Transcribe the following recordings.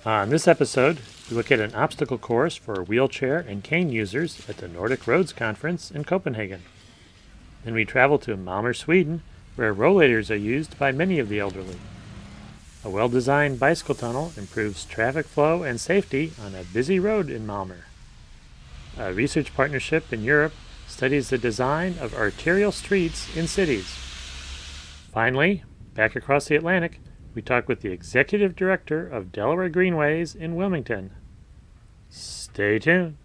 On this episode, we look at an obstacle course for wheelchair and cane users at the Nordic Roads Conference in Copenhagen. Then we travel to Malmo, Sweden, where rollators are used by many of the elderly. A well-designed bicycle tunnel improves traffic flow and safety on a busy road in Malmo. A research partnership in Europe studies the design of arterial streets in cities. Finally, back across the Atlantic, we talk with the executive director of Delaware Greenways in Wilmington. Stay tuned.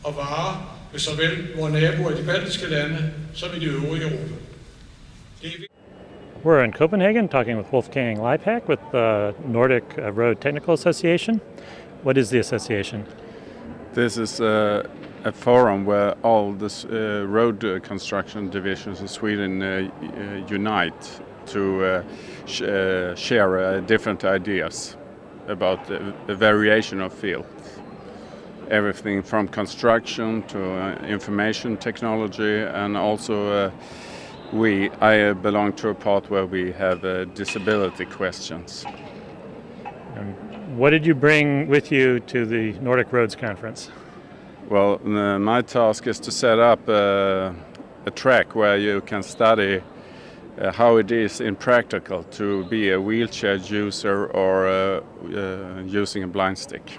Og varer med såvel vores naboer i de baltiske lande som i de øvrige Europa. We're in Copenhagen talking with Wolfgang Leipak with the Nordic Road Technical Association. What is the association? This is a forum where all the road construction divisions in Sweden unite to share different ideas about a variation of fields. Everything from construction to information technology, and also I belong to a part where we have disability questions. What did you bring with you to the Nordic Roads Conference? Well, my task is to set up a track where you can study how it is in practical to be a wheelchair user or using a blind stick.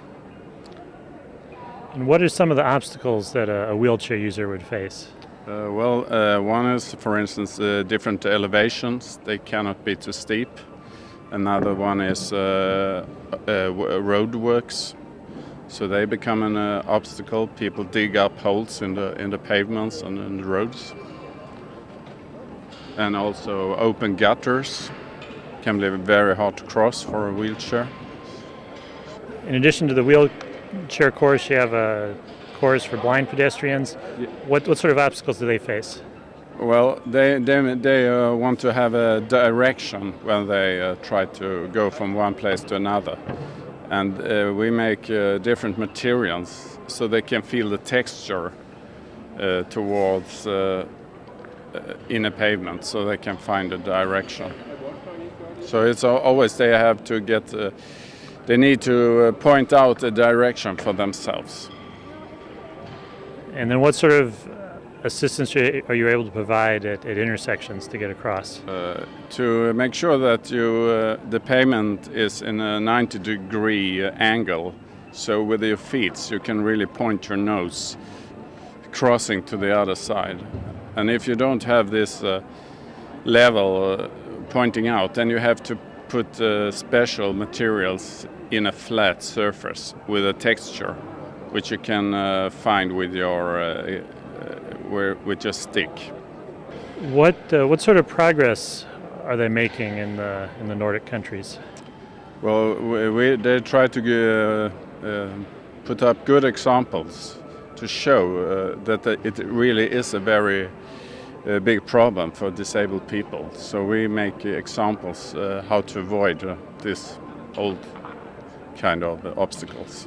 And what are some of the obstacles that a wheelchair user would face? One is, for instance, different elevations. They cannot be too steep. Another one is road works. So they become an obstacle. People dig up holes in the pavements and in the roads. And also open gutters can be very hard to cross for a wheelchair. In addition to the wheelchair course, you have a course for blind pedestrians. What sort of obstacles do they face? Well, they want to have a direction when they try to go from one place to another. And we make different materials so they can feel the texture towards in a pavement, so they can find a direction. So it's always they have to get, they need to point out a direction for themselves. And then what sort of assistance are you able to provide at intersections to get across? To make sure that the pavement is in a 90-degree angle, so with your feet you can really point your nose crossing to the other side. And if you don't have this level pointing out, then you have to put special materials in a flat surface with a texture, which you can find with your stick. What sort of progress are they making in the Nordic countries? Well, they try to put up good examples to show that it really is a very big problem for disabled people. So we make examples how to avoid this old kind of obstacles.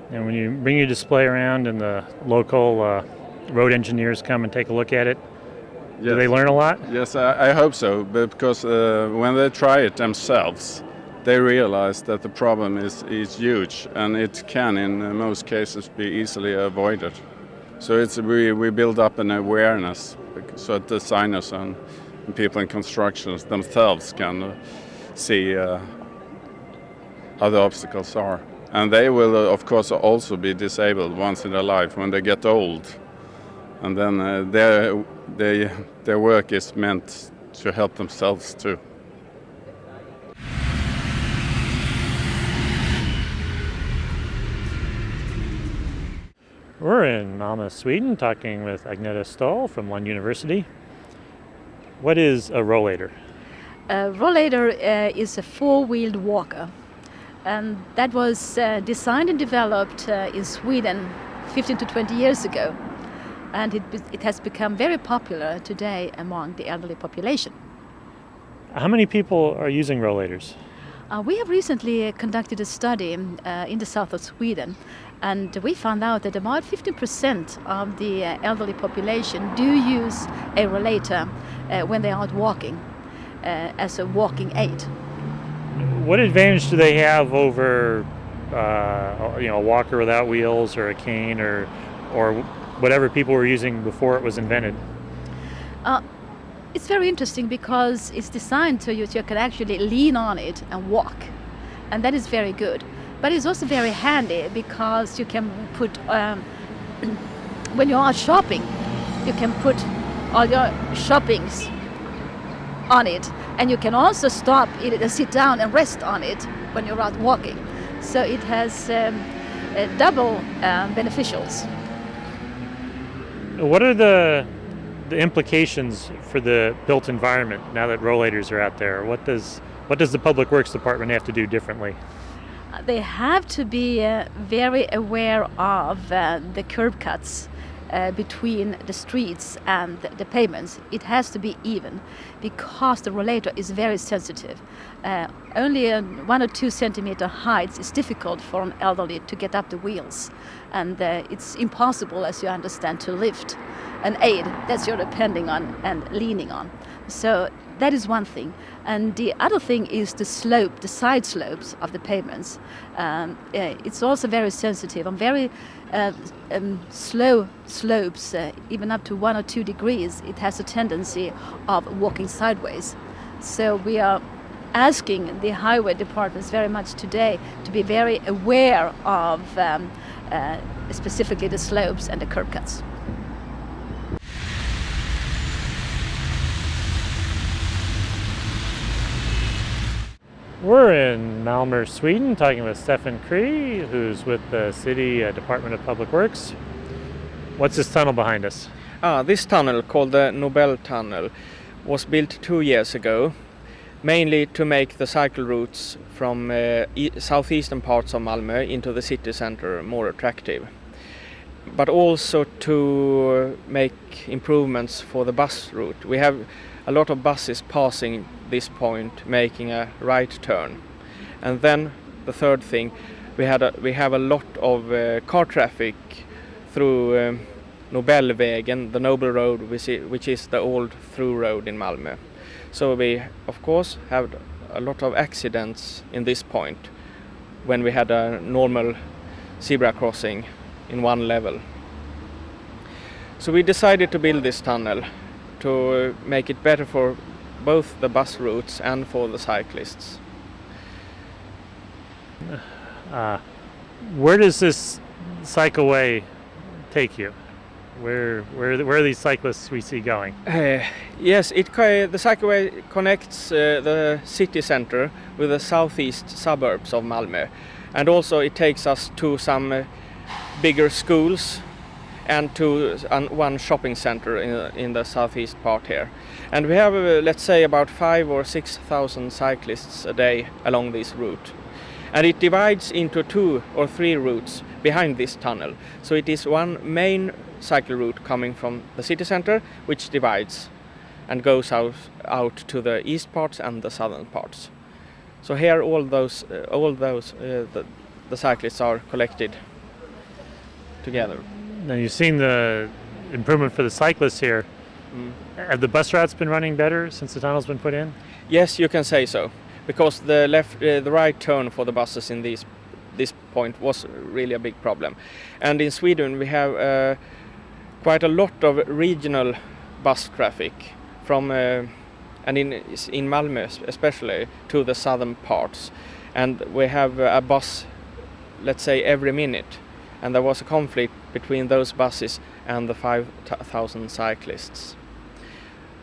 And when you bring your display around and the local road engineers come and take a look at it, yes. Do they learn a lot? Yes, I hope so, because when they try it themselves, they realize that the problem is huge, and it can, in most cases, be easily avoided. So we build up an awareness so that designers and people in construction themselves can see how the obstacles are. And they will, of course, also be disabled once in their life when they get old. And then their work is meant to help themselves too. We're in Malmo, Sweden, talking with Agneta Stoll from Lund University. What is a rollator? A rollator is a four-wheeled walker, and that was designed and developed in Sweden 15 to 20 years ago, and it has become very popular today among the elderly population. How many people are using rollators? We have recently conducted a study in the south of Sweden, and we found out that about 15% of the elderly population do use a rollator when they are out walking as a walking aid. What advantage do they have over, a walker without wheels or a cane or whatever people were using before it was invented? It's very interesting because it's designed so you can actually lean on it and walk, and that is very good. But it's also very handy because you can put, when you are shopping, you can put all your shoppings on it, and you can also stop it and sit down and rest on it when you're out walking. So it has double beneficials. What are the implications for the built environment now that rollators are out there? What does the Public Works Department have to do differently? They have to be very aware of the curb cuts between the streets and the pavements. It has to be even because the rollator is very sensitive. Only 1 or 2 centimeter height is difficult for an elderly to get up the wheels, and it's impossible, as you understand, to lift an aid that you're depending on and leaning on. So that is one thing. And the other thing is the side slopes of the pavements. It's also very sensitive. On very slow slopes, even up to 1 or 2 degrees, it has a tendency of walking sideways. So we are asking the highway departments very much today to be very aware of specifically the slopes and the curb cuts. We're in Malmo, Sweden, talking with Stefan Kree, who's with the City Department of Public Works. What's this tunnel behind us? This tunnel, called the Nobel Tunnel, was built 2 years ago, mainly to make the cycle routes from southeastern parts of Malmö into the city center more attractive, but also to make improvements for the bus route. We have a lot of buses passing this point, making a right turn. And then the third thing, we have a lot of car traffic through Nobelvägen, the Noble Road, which is the old through road in Malmö. So we, of course, have a lot of accidents in this point when we had a normal zebra crossing in one level. So we decided to build this tunnel to make it better for both the bus routes and for the cyclists. Where does this cycleway take you? Where are these cyclists we see going? Yes, the cycleway connects the city center with the southeast suburbs of Malmö, and also it takes us to some bigger schools and to one shopping center in the southeast part here. And we have, let's say, about 5,000 or 6,000 cyclists a day along this route. And it divides into 2 or 3 routes behind this tunnel. So it is one main cycle route coming from the city center, which divides and goes out to the east parts and the southern parts. So here the cyclists are collected together. Now you've seen the improvement for the cyclists here. Have the bus routes been running better since the tunnel's been put in? Yes, you can say so, because the right turn for the buses in this point was really a big problem. And in Sweden we have quite a lot of regional bus traffic from and in Malmö especially to the southern parts, and we have a bus, let's say, every minute. And there was a conflict between those buses and the 5,000 cyclists.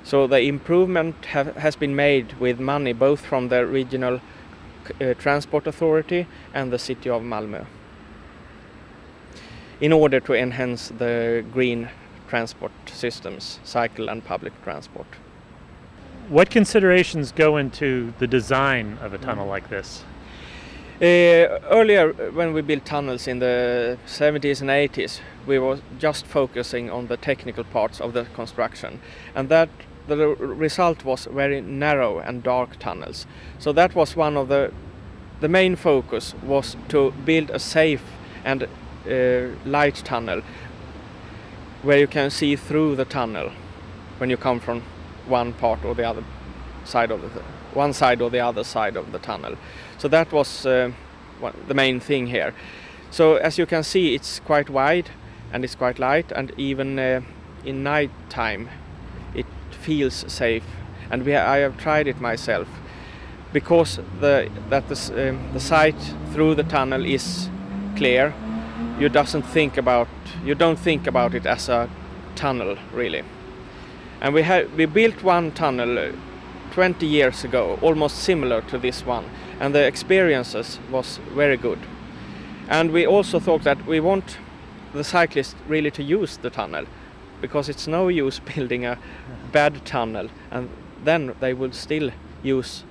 So the improvement has been made with money both from the regional transport authority and the city of Malmö in order to enhance the green transport systems, cycle and public transport. What considerations go into the design of a tunnel like this? Earlier, when we built tunnels in the 70s and 80s, we were just focusing on the technical parts of the construction, and that the result was very narrow and dark tunnels. So that was one of the main focus was to build a safe and light tunnel where you can see through the tunnel when you come from one part or the other side of one side or the other side of the tunnel. So that was the main thing here. So as you can see, it's quite wide and it's quite light, and even in night time it feels safe. And I have tried it myself, because the sight through the tunnel is clear. You don't think about it as a tunnel really. And we built one tunnel 20 years ago, almost similar to this one, and the experiences was very good. And we also thought that we want the cyclists really to use the tunnel, because it's no use building a bad tunnel and then they will still use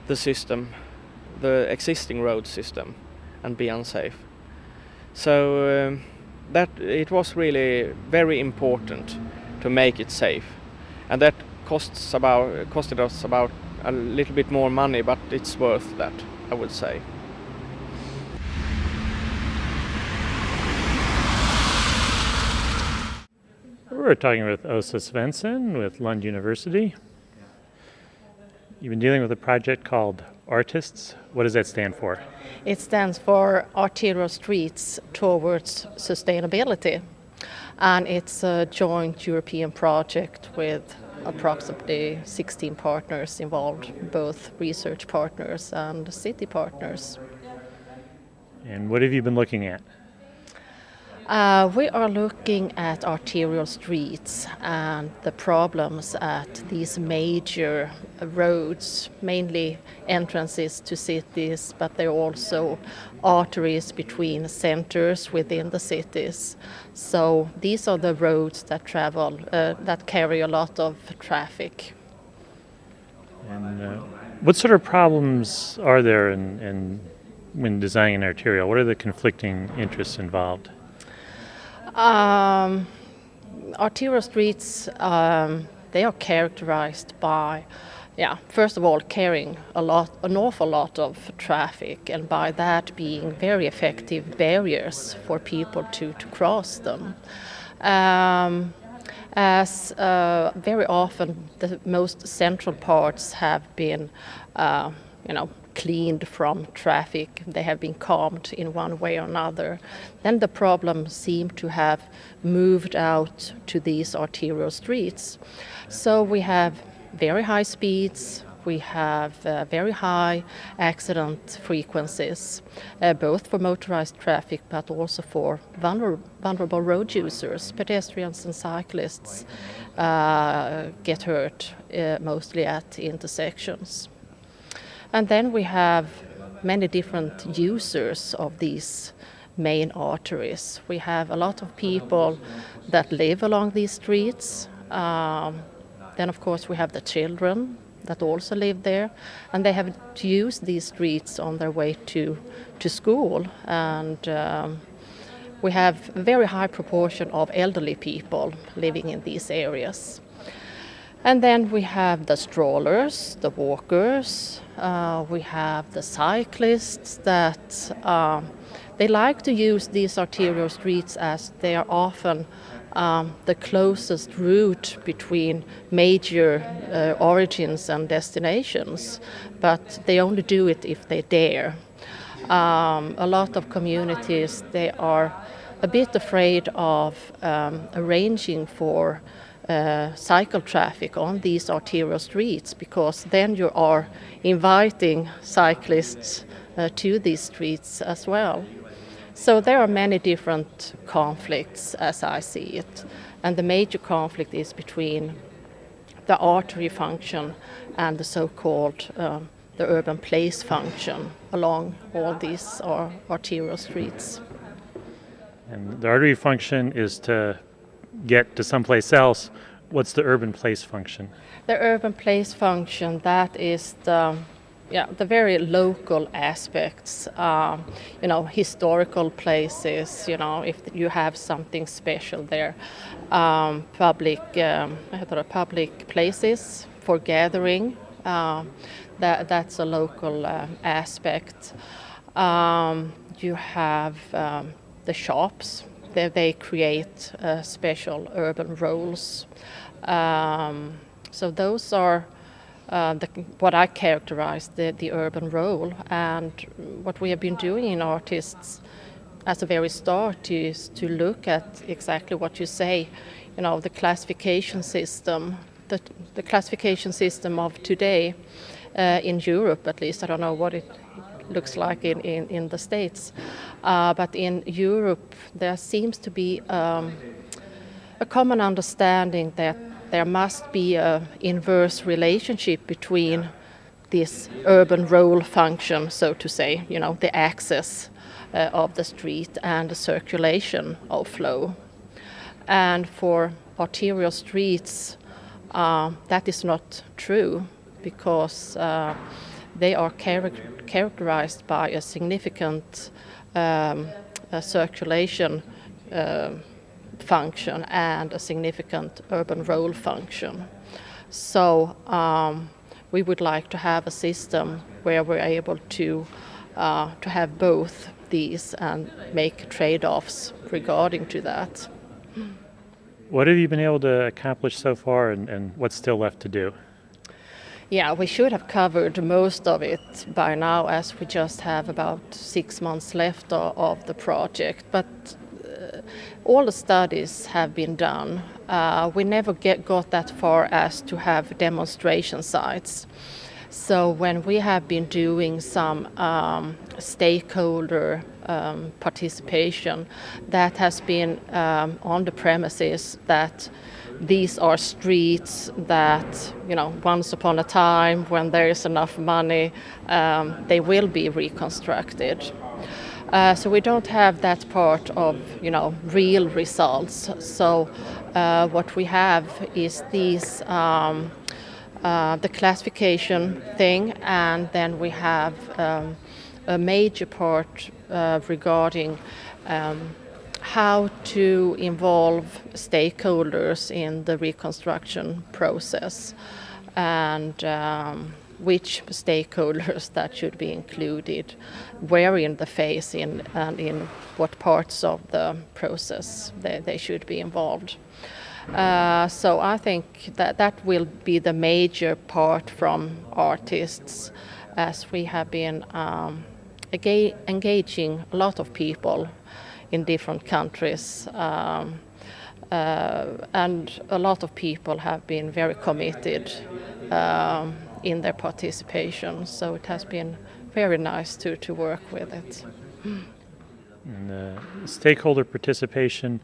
the system, the existing road system, and be unsafe. So that it was really very important to make it safe, and that costed us about a little bit more money, but it's worth that, I would say. We're talking with Åsa Svensson with Lund University. You've been dealing with a project called ARTISTS. What does that stand for? It stands for Arterial Streets Towards Sustainability, and it's a joint European project with approximately 16 partners involved, both research partners and city partners. And what have you been looking at? We are looking at arterial streets and the problems at these major roads, mainly entrances to cities, but they're also arteries between centers within the cities. So these are the roads that that carry a lot of traffic. And what sort of problems are there when designing an arterial? What are the conflicting interests involved? Arterial streets, they are characterized by, first of all, carrying an awful lot of traffic, and by that being very effective barriers for people to cross them. As very often the most central parts have been, cleaned from traffic, they have been calmed in one way or another, then the problem seemed to have moved out to these arterial streets. So we have very high speeds, we have very high accident frequencies, both for motorized traffic but also for vulnerable road users. Pedestrians and cyclists get hurt mostly at intersections. And then we have many different users of these main arteries. We have a lot of people that live along these streets. Then, of course, we have the children that also live there, and they have to use these streets on their way to school. And we have a very high proportion of elderly people living in these areas. And then we have the strollers, the walkers, we have the cyclists that they like to use these arterial streets as they are often the closest route between major origins and destinations, but they only do it if they dare. A lot of communities, they are a bit afraid of arranging for cycle traffic on these arterial streets, because then you are inviting cyclists to these streets as well. So there are many different conflicts as I see it, and the major conflict is between the artery function and the so-called the urban place function along all these arterial streets. And the artery function is to get to someplace else. What's the urban place function? The urban place function, that is the very local aspects, historical places, if you have something special there, public places for gathering, that's a local aspect. You have the shops. They create special urban roles. So those are what I characterize the urban role. And what we have been doing in Artists at the very start is to look at exactly what you say, the classification system, the classification system of today in Europe, at least. I don't know what it looks like in the States, but in Europe there seems to be a common understanding that there must be an inverse relationship between this urban role function, so to say, the access of the street and the circulation of flow. And for arterial streets, that is not true, because they are characterized by a significant circulation function and a significant urban role function. So we would like to have a system where we're able to have both these and make trade-offs regarding to that. What have you been able to accomplish so far, and what's still left to do? Yeah, we should have covered most of it by now, as we just have about 6 months left of the project. But all the studies have been done. We never got that far as to have demonstration sites. So when we have been doing some stakeholder participation, that has been on the premises that these are streets that, once upon a time, when there is enough money, they will be reconstructed. So we don't have that part of, real results. So what we have is these the classification thing, and then we have a major part regarding how to involve stakeholders in the reconstruction process, and which stakeholders that should be included, where in the phase and in what parts of the process they should be involved. So I think that will be the major part from artists, as we have been engaging a lot of people in different countries, and a lot of people have been very committed in their participation. So it has been very nice to work with it. And stakeholder participation,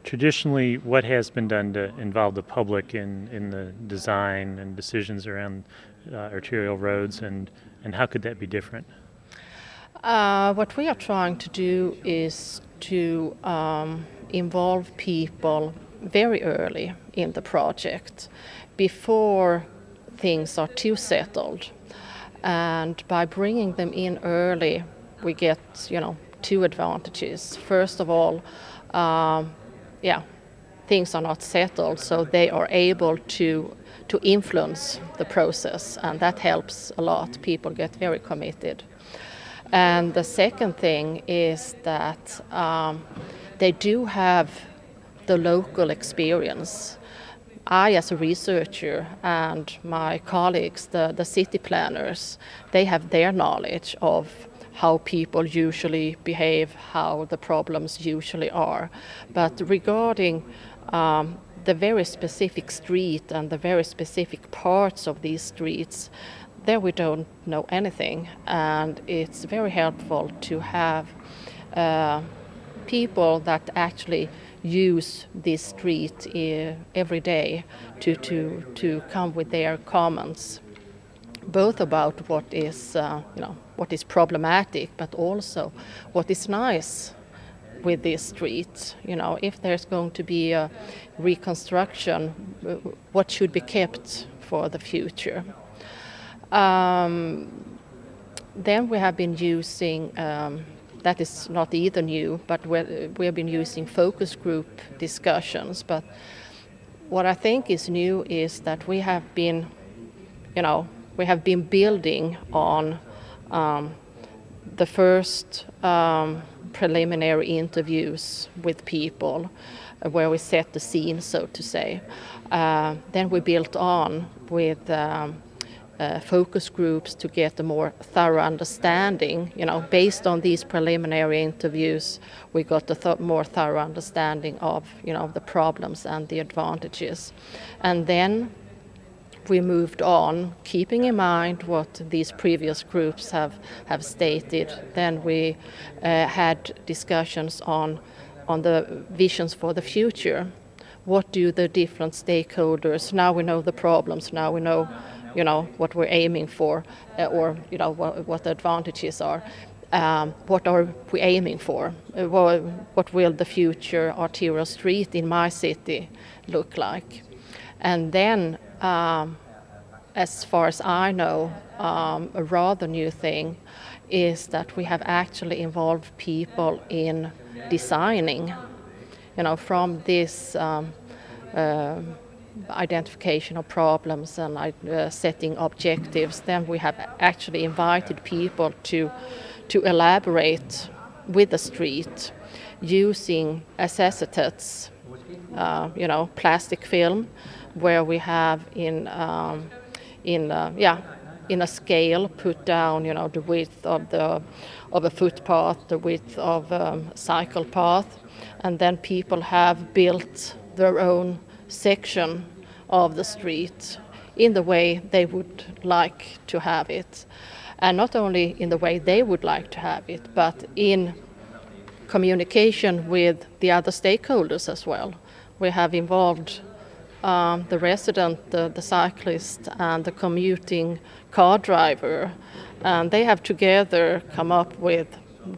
traditionally, what has been done to involve the public in the design and decisions around arterial roads, and how could that be different? What we are trying to do is to involve people very early in the project, before things are too settled. And by bringing them in early, we get, two advantages. First of all, things are not settled, so they are able to influence the process, and that helps a lot. People get very committed. And the second thing is that they do have the local experience. I, as a researcher, and my colleagues, the city planners, they have their knowledge of how people usually behave, how the problems usually are. But regarding the very specific street and the very specific parts of these streets, there we don't know anything, and it's very helpful to have people that actually use this street every day to come with their comments, both about what is problematic, but also what is nice with this street. If there's going to be a reconstruction, what should be kept for the future. Then we have been using, that is not either new, but we have been using focus group discussions. But what I think is new is that we have been building on the first preliminary interviews with people, where we set the scene, so to say. Then we built on with focus groups to get a more thorough understanding. Based on these preliminary interviews, we got a more thorough understanding of, the problems and the advantages. And then we moved on, keeping in mind what these previous groups have stated. Then we had discussions on the visions for the future. What do the different stakeholders, now we know the problems, now we know what we're aiming for, or what the advantages are. What are we aiming for? What will the future arterial street in my city look like? And then, as far as I know, a rather new thing is that we have actually involved people in designing, from this identification of problems and setting objectives. Then we have actually invited people to elaborate with the street using accessitates, plastic film, where we have in a scale put down, the width of a footpath, the width of a cycle path, and then people have built their own section of the street in the way they would like to have it. And not only in the way they would like to have it, but in communication with the other stakeholders as well. We have involved the resident, the cyclist, and the commuting car driver, and they have together come up with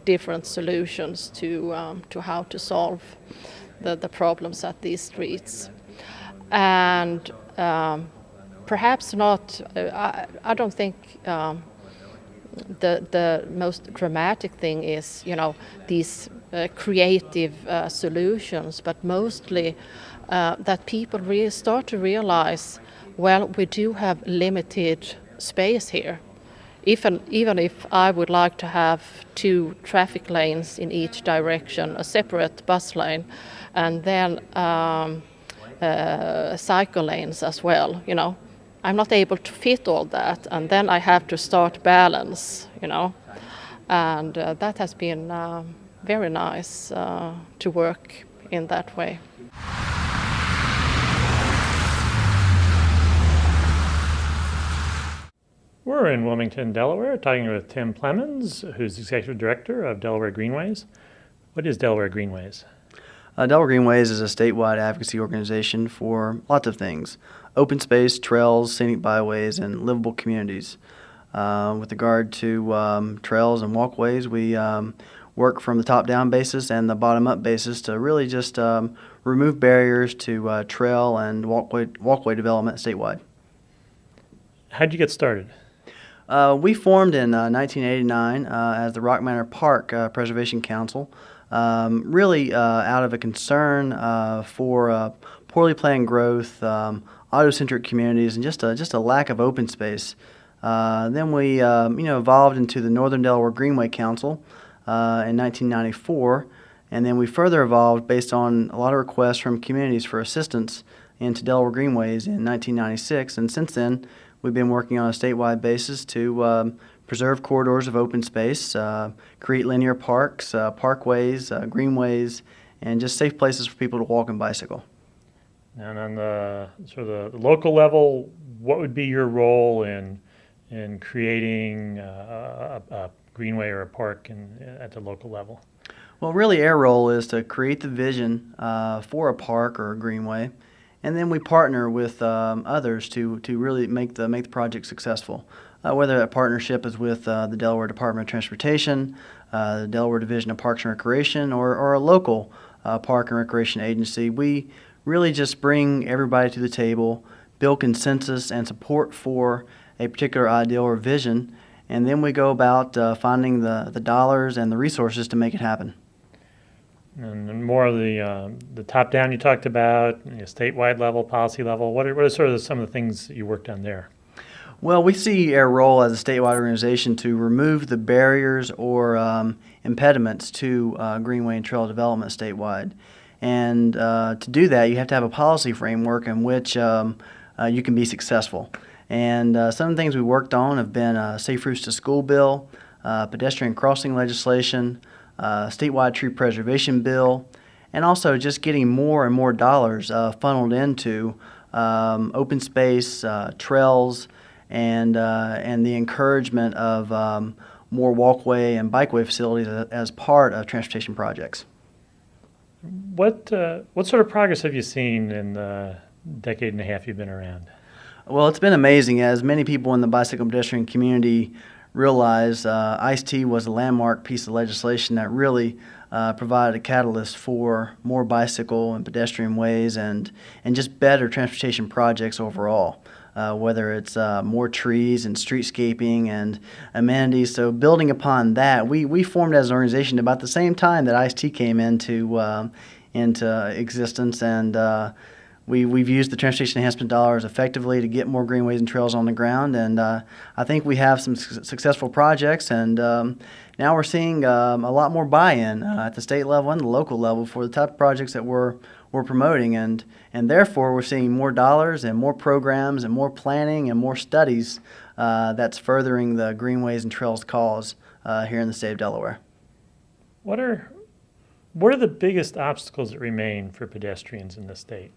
different solutions to how to solve the problems at these streets. And perhaps not, I don't think the most dramatic thing is, these creative solutions, but mostly that people really start to realize, well, we do have limited space here. Even if I would like to have 2 traffic lanes in each direction, a separate bus lane, and then cycle lanes as well, I'm not able to fit all that, and then I have to start balance, and that has been very nice to work in that way. We're in Wilmington, Delaware, talking with Tim Plemons, who's Executive Director of Delaware Greenways. What is Delaware Greenways? Delaware Greenways is a statewide advocacy organization for lots of things: open space, trails, scenic byways, and livable communities. With regard to trails and walkways, we work from the top-down basis and the bottom-up basis to really just remove barriers to trail and walkway development statewide. How'd you get started? We formed in 1989 as the Rock Manor Park Preservation Council, really out of a concern for poorly planned growth, auto-centric communities, and just a lack of open space. Then we evolved into the Northern Delaware Greenway Council in 1994, and then we further evolved based on a lot of requests from communities for assistance into Delaware Greenways in 1996, and since then we've been working on a statewide basis to preserve corridors of open space, create linear parks, parkways, greenways, and just safe places for people to walk and bicycle. And on the sort of the local level, what would be your role in creating a greenway or a park at the local level? Well, really our role is to create the vision for a park or a greenway, and then we partner with others to really make the project successful. Whether that partnership is with the Delaware Department of Transportation, the Delaware Division of Parks and Recreation, or a local park and recreation agency, we really just bring everybody to the table, build consensus and support for a particular ideal or vision, and then we go about finding the dollars and the resources to make it happen. And more of the top-down you talked about, statewide level, policy level, what are sort of some of the things that you worked on there? Well, we see our role as a statewide organization to remove the barriers or impediments to greenway and trail development statewide. And to do that, you have to have a policy framework in which you can be successful. And some of the things we worked on have been Safe Routes to School bill, pedestrian crossing legislation, statewide tree preservation bill, and also just getting more and more dollars funneled into open space, trails, and the encouragement of more walkway and bikeway facilities as part of transportation projects. What sort of progress have you seen in the decade and a half you've been around? Well, it's been amazing. As many people in the bicycle and pedestrian community realize, ICE-T was a landmark piece of legislation that really provided a catalyst for more bicycle and pedestrian ways and just better transportation projects overall, whether it's more trees and streetscaping and amenities. So building upon that, we formed as an organization about the same time that ICE-T came into existence, and we've used the transportation enhancement dollars effectively to get more greenways and trails on the ground, and I think we have some successful projects, and now we're seeing a lot more buy-in at the state level and the local level for the type of projects that we're promoting, and therefore we're seeing more dollars and more programs and more planning and more studies that's furthering the greenways and trails cause here in the state of Delaware. What are the biggest obstacles that remain for pedestrians in the state?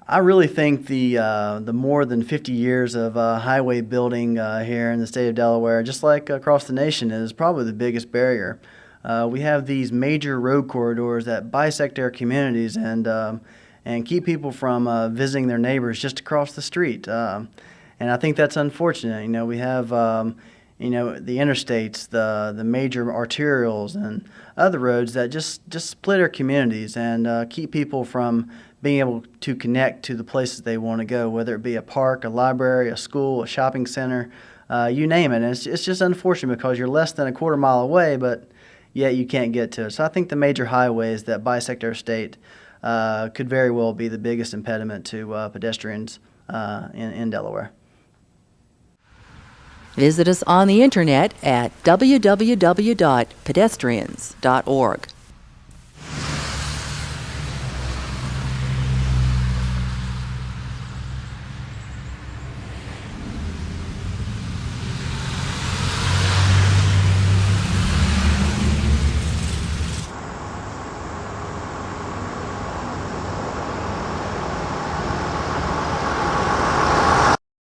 I really think the more than 50 years of highway building here in the state of Delaware, just like across the nation, is probably the biggest barrier. We have these major road corridors that bisect our communities and keep people from visiting their neighbors just across the street. And I think that's unfortunate. You know, we have the interstates, the major arterials, and other roads that just split our communities and keep people from being able to connect to the places they want to go, whether it be a park, a library, a school, a shopping center, you name it. And it's just unfortunate because you're less than a quarter mile away, but yet you can't get to it. So I think the major highways that bisect our state could very well be the biggest impediment to pedestrians in Delaware. Visit us on the internet at www.pedestrians.org.